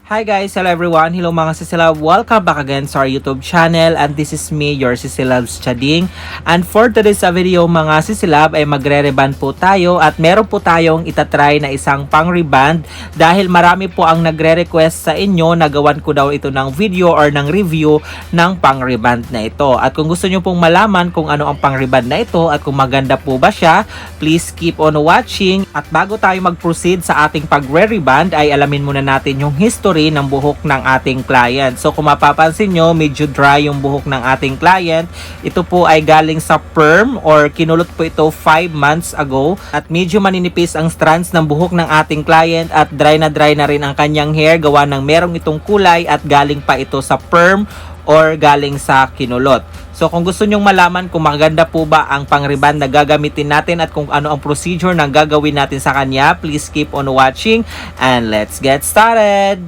Hi guys, hello everyone, hello mga sisilab, welcome back again sa our YouTube channel and this is me, your sisilabs Chading. And for today's video mga sisilab ay magre-reband po tayo at meron po tayong itatry na isang pang-reband dahil marami po ang nagre-request sa inyo na gawan ko daw ito ng video or ng review ng pang-reband na ito. At kung gusto nyo pong malaman kung ano ang pang-reband na ito at kung maganda po ba siya, please keep on watching. At bago tayo mag-proceed sa ating pagre-reband ay alamin muna natin yung history ng buhok ng ating client. So kung mapapansin nyo, medyo dry yung buhok ng ating client. Ito po ay galing sa perm or kinulot po ito 5 months ago at medyo maninipis ang strands ng buhok ng ating client at dry na rin ang kanyang hair gawa ng merong itong kulay at galing pa ito sa perm or galing sa kinulot. So kung gusto nyong malaman kung maganda po ba ang pang-reband na gagamitin natin at kung ano ang procedure na gagawin natin sa kanya, please keep on watching and let's get started!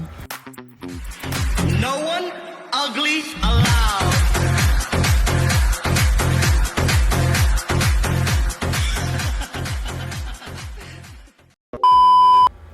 No one ugly allowed.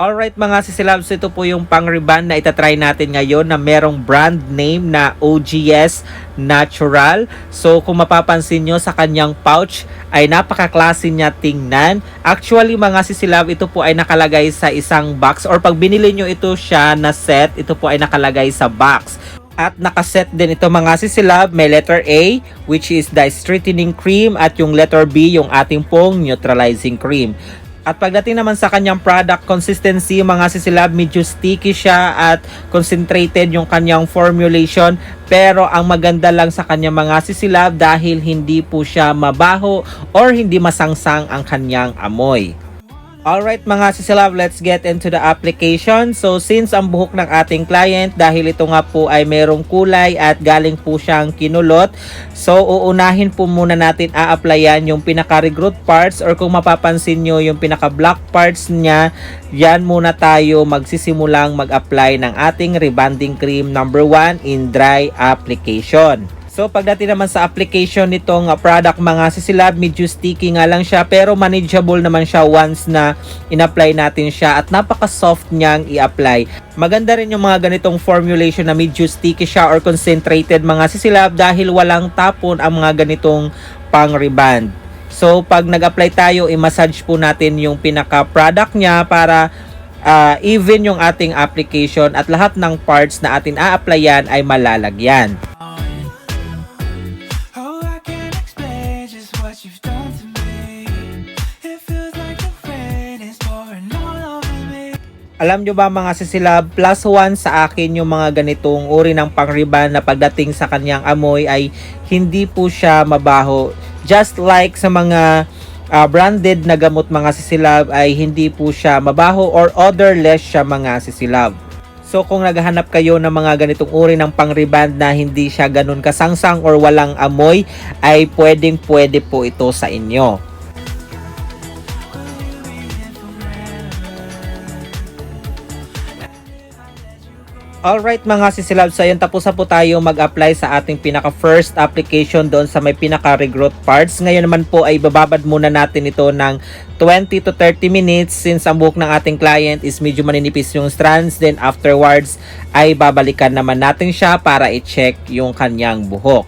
Alright mga sisilabs, ito po yung pang-reband na itatry natin ngayon na merong brand name na OGS Natural. So kung mapapansin nyo sa kanyang pouch ay napaka-klase niya tingnan. Actually mga sisilab, ito po ay nakalagay sa isang box or pag binili nyo ito siya na set, ito po ay nakalagay sa box. At nakaset din ito mga sisilab, may letter A which is the straightening cream at yung letter B yung ating pong neutralizing cream. At pagdating naman sa kanyang product consistency mga sisilab, medyo sticky siya at concentrated yung kanyang formulation. Pero ang maganda lang sa kanyang mga sisilab dahil hindi po siya mabaho or hindi masangsang ang kanyang amoy. Alright mga sisilab, let's get into the application. So since ang buhok ng ating client dahil ito nga po ay merong kulay at galing po siyang kinulot, so uunahin po muna natin a-applyan yung pinaka-regroot parts or kung mapapansin nyo yung pinaka-black parts niya, yan muna tayo magsisimulang mag-apply ng ating rebanding cream number 1 in dry application. So pagdating naman sa application nitong product mga sisilab, medyo sticky nga lang siya pero manageable naman siya once na in-apply natin siya at napaka-soft niyang i-apply. Maganda rin yung mga ganitong formulation na medyo sticky siya or concentrated mga sisilab dahil walang tapon ang mga ganitong pang-reband. So pag nag-apply tayo, i-massage po natin yung pinaka-product niya para even yung ating application at lahat ng parts na atin a-applyan ay malalagyan. Alam nyo ba mga sisilab, plus 1 sa akin yung mga ganitong uri ng pang-reband na pagdating sa kanyang amoy ay hindi po siya mabaho. Just like sa mga branded na gamot mga sisilab ay hindi po siya mabaho or odorless siya mga sisilab. So kung naghahanap kayo ng mga ganitong uri ng pang-reband na hindi siya ganun kasangsang or walang amoy ay pwede po ito sa inyo. Alright mga sisilab, so yun tapos na po tayo mag-apply sa ating pinaka-first application doon sa may pinaka-regrowth parts. Ngayon naman po ay bababad muna natin ito ng 20 to 30 minutes since ang buhok ng ating client is medyo maninipis yung strands. Then afterwards ay babalikan naman natin siya para i-check yung kanyang buhok.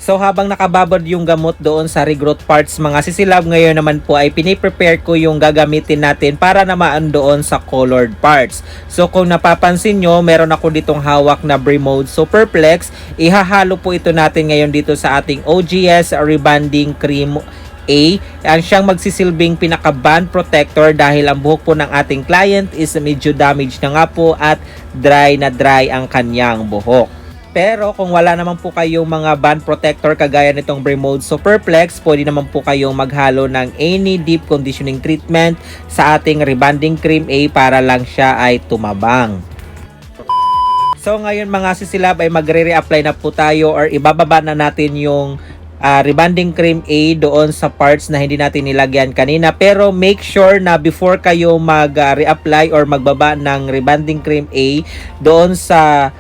So habang nakababad yung gamot doon sa regrowth parts mga sisilab, ngayon naman po ay piniprepare ko yung gagamitin natin para naman doon sa colored parts. So kung napapansin nyo, meron ako ditong hawak na Bremode Superplex. Ihahalo po ito natin ngayon dito sa ating OGS Rebanding Cream A. Yan siyang magsisilbing pinaka-band protector dahil ang buhok po ng ating client is medyo damaged na nga po at dry na dry ang kanyang buhok. Pero kung wala naman po kayong mga band protector kagaya nitong Bremode Superplex, pwede naman po kayong maghalo ng any deep conditioning treatment sa ating rebanding cream A para lang siya ay tumabang. So ngayon mga sisilab ay magre-reapply na po tayo or ibababa na natin yung rebanding cream A doon sa parts na hindi natin nilagyan kanina. Pero make sure na before kayo mag-reapply or magbaba ng rebanding cream A doon sa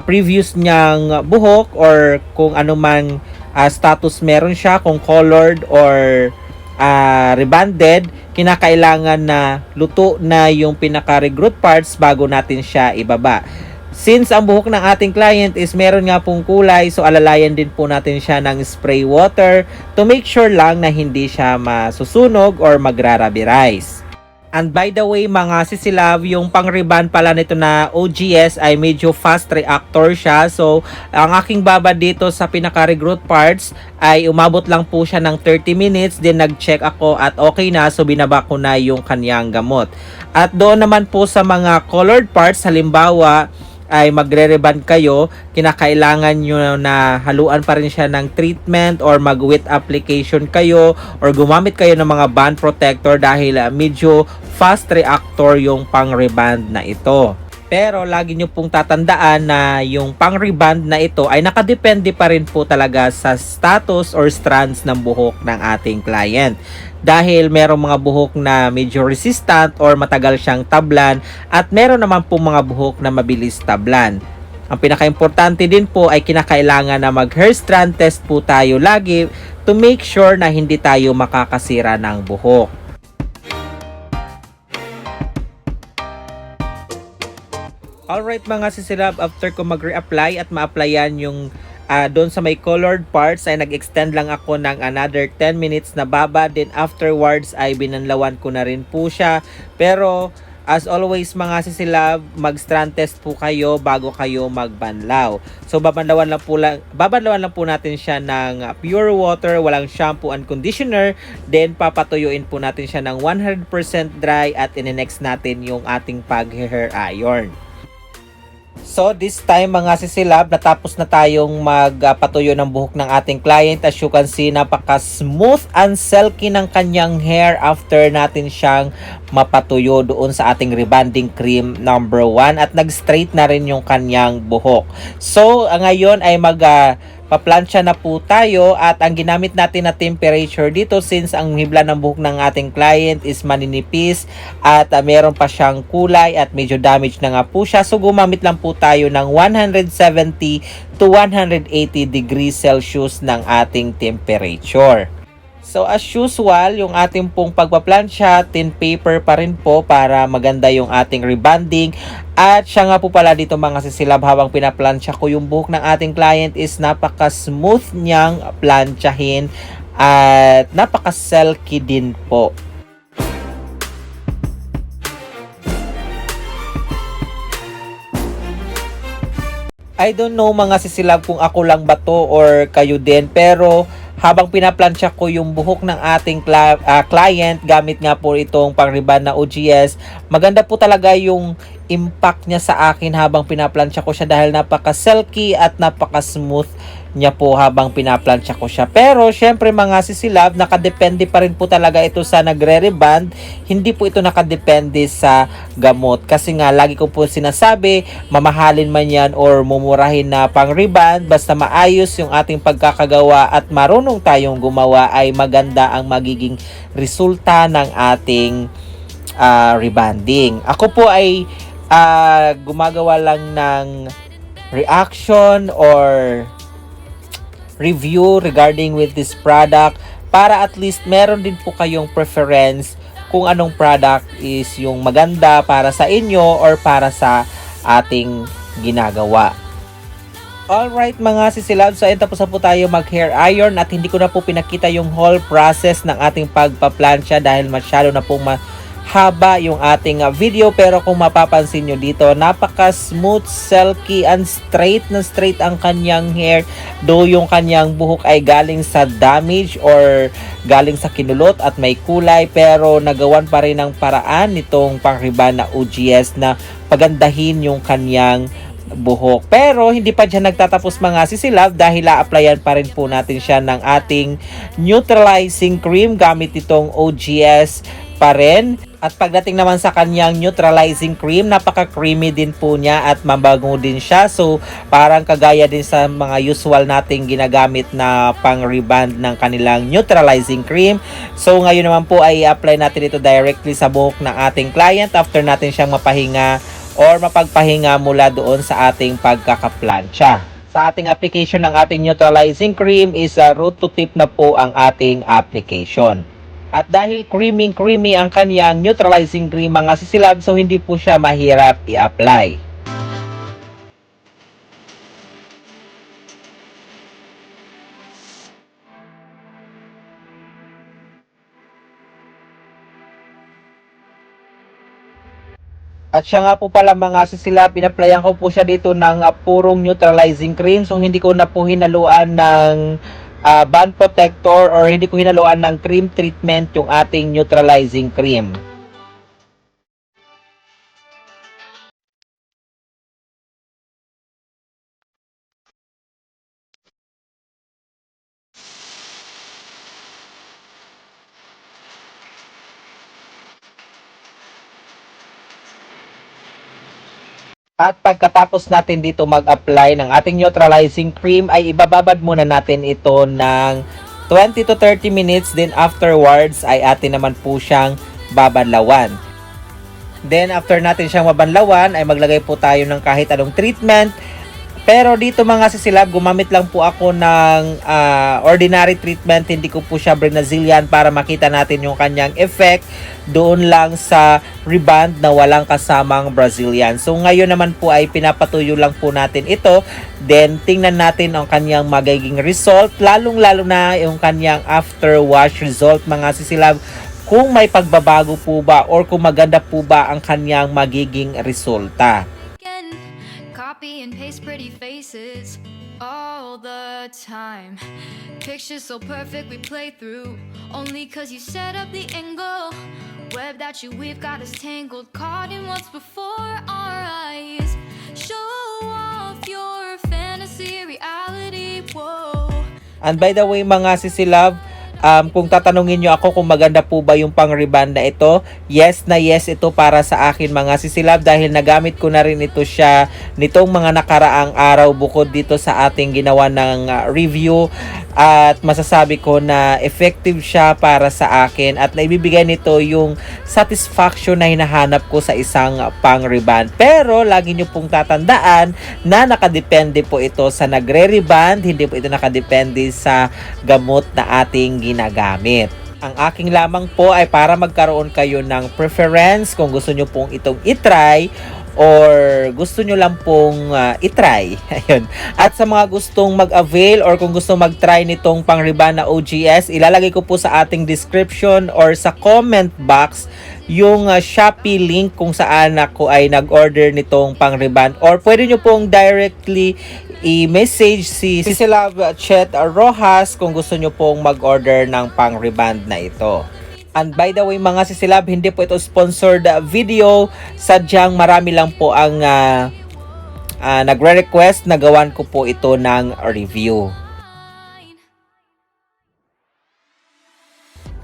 previous niyang buhok or kung ano man status meron siya, kung colored or rebanded, kinakailangan na luto na yung pinaka-regroot parts bago natin siya ibaba. Since ang buhok ng ating client is meron nga pong kulay, so alalayan din po natin siya ng spray water to make sure lang na hindi siya masusunog or magrarabirize. And by the way mga sisilab, yung pang-rebond pala nito na OGS ay medyo fast reactor siya. So ang aking babad dito sa pinaka-regroot parts ay umabot lang po siya ng 30 minutes. Then nag-check ako at okay na, so binaba ko na yung kanyang gamot. At doon naman po sa mga colored parts, halimbawa ay magre-rebond kayo, kinakailangan nyo na haluan pa rin siya ng treatment or mag-wet application kayo or gumamit kayo ng mga bond protector dahil medyo fast reactor yung pang-rebond na ito. Pero lagi nyo pong tatandaan na yung pang-rebond na ito ay nakadepende pa rin po talaga sa status or strands ng buhok ng ating client. Dahil merong mga buhok na medyo resistant or matagal siyang tablan at meron naman po mga buhok na mabilis tablan. Ang pinaka-importante din po ay kinakailangan na mag-hair strand test po tayo lagi to make sure na hindi tayo makakasira ng buhok. Alright mga sisilab, after ko mag-reapply at ma-applyan yung doon sa may colored parts ay nag-extend lang ako ng another 10 minutes na baba. Then afterwards ay binanlawan ko na rin po siya. Pero as always mga sisilab, mag-strand test po kayo bago kayo magbanlaw. So babanlawan lang po natin siya ng pure water, walang shampoo and conditioner. Then papatuyuin po natin siya ng 100% dry at in-next natin yung ating pag-hair iron. So this time mga sisilab, natapos na tayong magpatuyo ng buhok ng ating client. As you can see, napaka-smooth and silky ng kanyang hair after natin siyang mapatuyo doon sa ating rebonding cream number 1 at nag-straight na rin yung kanyang buhok. So ngayon ay paplansya na po tayo at ang ginamit natin na temperature dito, since ang hibla ng buhok ng ating client is maninipis at meron pa siyang kulay at medyo damage na nga po siya. So gumamit lang po tayo ng 170 to 180 degrees Celsius ng ating temperature. So as usual, yung ating pong pagpaplansya, tin paper pa rin po para maganda yung ating rebonding. At siya nga po pala dito mga sisilab, habang pinaplansya ko yung buhok ng ating client is napaka-smooth niyang plansyahin at napaka-silky din po. I don't know mga sisilab kung ako lang ba to or kayo din, pero habang pinaplansya ko yung buhok ng ating client gamit nga po itong pang-rebond na OGS, maganda po talaga yung impact niya sa akin habang pinaplansya ko siya dahil napaka-silky at napaka-smooth niya po habang pinaplansya ko siya. Pero syempre mga sisilab, nakadepende pa rin po talaga ito sa nagre-rebond. Hindi po ito nakadepende sa gamot. Kasi nga lagi ko po sinasabi, mamahalin man yan or mumurahin na pang-rebond, basta maayos yung ating pagkakagawa at marunong tayong gumawa, ay maganda ang magiging resulta ng ating rebonding. Ako po ay gumagawa lang ng reaction or review regarding with this product para at least meron din po kayong preference kung anong product is yung maganda para sa inyo or para sa ating ginagawa. Alright mga sisilab, so ayun, tapos na po tayo mag hair iron at hindi ko na po pinakita yung whole process ng ating pagpaplansya dahil masyado na pong haba yung ating video. Pero kung mapapansin nyo dito, napaka smooth, silky and straight na straight ang kanyang hair, though yung kanyang buhok ay galing sa damage or galing sa kinulot at may kulay, pero nagawan pa rin ng paraan nitong pang-rebond na OGS na pagandahin yung kanyang buhok. Pero hindi pa dyan nagtatapos mga sisilab, dahil a-applyan pa rin po natin siya ng ating neutralizing cream gamit itong OGS pa rin. At pagdating naman sa kanyang neutralizing cream, napaka-creamy din po niya at mabango din siya. So parang kagaya din sa mga usual nating ginagamit na pang-rebond ng kanilang neutralizing cream. So ngayon naman po ay apply natin ito directly sa buhok ng ating client after natin siyang mapahinga or mapagpahinga mula doon sa ating pagkakaplansya. Sa ating application ng ating neutralizing cream is root to tip na po ang ating application. At dahil creamy ang kanyang neutralizing cream mga sisilab, so hindi po siya mahirap i-apply. At siya nga po pala mga sisilab, pinaplayan ko po siya dito ng purong neutralizing cream. So hindi ko na po hinaluan ng band protector or hindi ko hinaluan ng cream treatment yung ating neutralizing cream. At pagkatapos natin dito mag-apply ng ating neutralizing cream, ay ibababad muna natin ito ng 20 to 30 minutes. Then afterwards ay atin naman po siyang babanlawan. Then after natin siyang mabanlawan ay maglagay po tayo ng kahit anong treatment. Pero dito mga sisilab, gumamit lang po ako ng ordinary treatment. Hindi ko po siya Brazilian para makita natin yung kanyang effect doon lang sa reband na walang kasamang Brazilian. So ngayon naman po ay pinapatuyo lang po natin ito. Then tingnan natin ang kanyang magiging result. Lalong-lalo na yung kanyang after wash result mga sisilab. Kung may pagbabago po ba or kung maganda po ba ang kanyang magiging resulta. Copy and paste pretty faces all the time. Pictures so perfect we play through only cause you set up the angle. Web that you weave got us tangled, caught in what's before our eyes. Show off your fantasy reality, whoa. And by the way mga sisilab, kung tatanungin nyo ako kung maganda po ba yung pang-reband na ito, yes na yes ito para sa akin mga sisilab dahil nagamit ko na rin ito siya nitong mga nakaraang araw bukod dito sa ating ginawa ng review at masasabi ko na effective siya para sa akin at naibibigay nito yung satisfaction na hinahanap ko sa isang pang-reband. Pero lagi nyo pong tatandaan na nakadepende po ito sa nagre-reband, hindi po ito nakadepende sa gamot na ating ginagamit. Ang aking lamang po ay para magkaroon kayo ng preference kung gusto nyo pong itong itry or gusto nyo lang pong itry. Ayun. At sa mga gustong mag-avail or kung gusto mag-try nitong pang-reband na OGS, ilalagay ko po sa ating description or sa comment box yung Shopee link kung saan ako ay nag-order nitong pang-reband or pwede nyo pong directly i-message si Sisilab Chet Rojas kung gusto nyo pong mag-order ng pang-reband na ito. And by the way mga sisilab, hindi po ito sponsored video. Sadyang marami lang po ang nagre-request na gawan ko po ito ng review.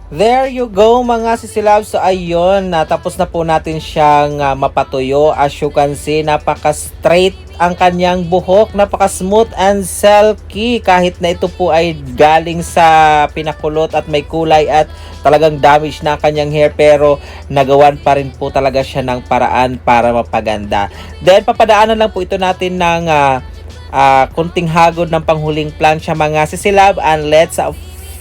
There you go mga sisilab. So ayun, natapos na po natin siyang mapatuyo. As you can see, napaka-straight ang kanyang buhok, napaka-smooth and silky kahit na ito po ay galing sa pinakulot at may kulay at talagang damage na ang kanyang hair, pero nagawan pa rin po talaga siya ng paraan para mapaganda. Then papadaanan lang po ito natin ng kunting hagod ng panghuling plancha mga sisilab and let's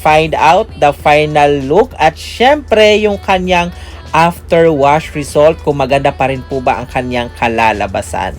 find out the final look at syempre yung kanyang after wash result kung maganda pa rin po ba ang kanyang kalalabasan.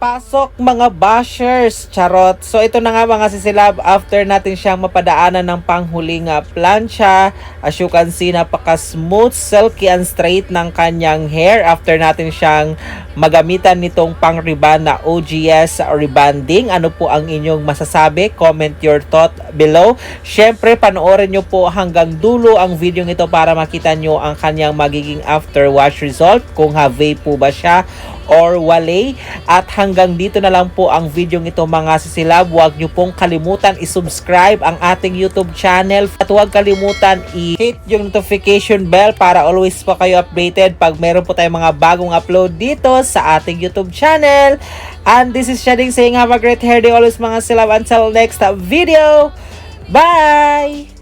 Pasok mga bashers, charot. So ito na nga mga sisilab, after natin siyang mapadaanan ng panghuling plancha, as you can see, napaka smooth, silky and straight ng kanyang hair. After natin siyang magamitan nitong pang reband na OGS rebanding, ano po ang inyong masasabi? Comment your thought below. Syempre panoorin nyo po hanggang dulo ang video nito para makita nyo ang kanyang magiging after wash result, kung have po ba siya or wale. At hanggang dito na lang po ang video ito mga sisilab. Huwag nyo pong kalimutan i-subscribe ang ating YouTube channel at huwag kalimutan i-hit yung notification bell para always po kayo updated pag meron po tayong mga bagong upload dito sa ating YouTube channel. And this is Shading saying have a great hair day always mga silab. Until next video, bye!